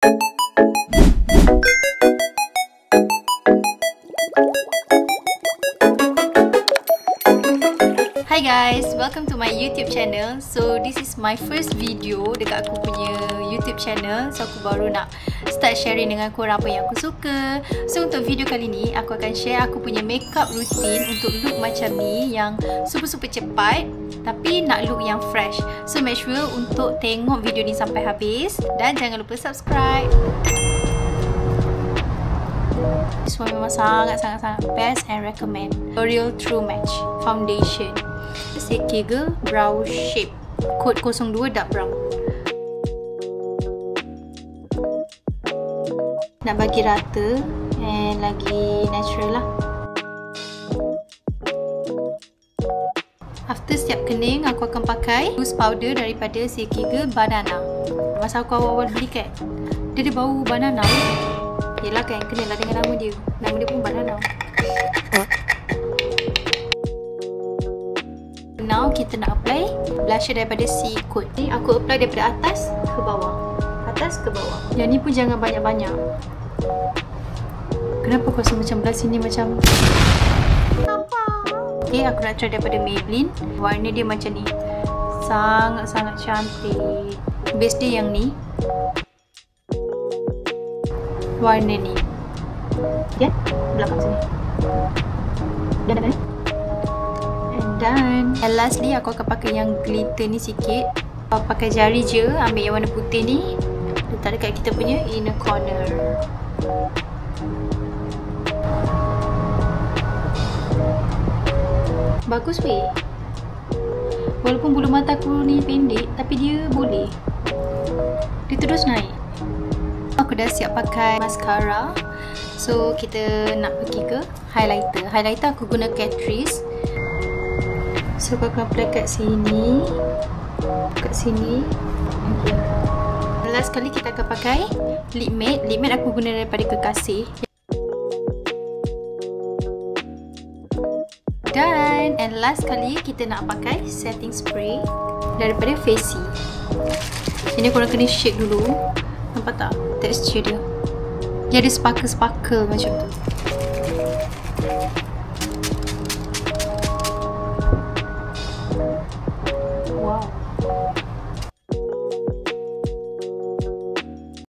Hi guys, welcome to my YouTube channel. So this is my first video dekat aku punya YouTube channel. So aku baru nak start sharing dengan korang apa yang aku suka. So untuk video kali ni aku akan share aku punya makeup routine untuk look macam ni, yang super cepat tapi nak look yang fresh. So make sure untuk tengok video ni sampai habis dan jangan lupa subscribe. This one memang sangat best and recommend. L'Oreal True Match Foundation Sekigel Brow Shape, kod 02 dark brown. Nak bagi rata and lagi natural lah. After setiap kening, aku akan pakai loose powder daripada Sekigel Banana. Masa aku awal-awal beli kan, dia ada bau banana. Yelah kan, kenalah dengan nama dia. Nama dia pun banana. Now kita nak apply blusher daripada C-Code. Ni aku apply daripada atas ke bawah. Atas ke bawah. Yang ni pun jangan banyak-banyak. Kenapa aku rasa macam blush ni macam apa? Okay, aku nak try daripada Maybelline. Warna dia macam ni. Sangat cantik. Base dia yang ni. Warna ni. Ya, belakang sini. Dan done. And lastly, aku akan pakai yang glitter ni sikit. Aku pakai jari je, ambil yang warna putih ni, letak dekat kita punya inner corner. Bagus weh. Walaupun bulu mata aku ni pendek, tapi dia boleh. Dia terus naik. Aku dah siap pakai mascara. So kita nak pergi ke highlighter. Highlighter aku guna Catrice. So aku akan apply kat sini, kat sini. Okay. Last kali kita akan pakai lip matte. Lip matte aku guna daripada Kekasih. Dan last kali kita nak pakai setting spray daripada Facey. Ini korang kena shake dulu. Nampak tak texture dia? Dia ada sparkle macam tu.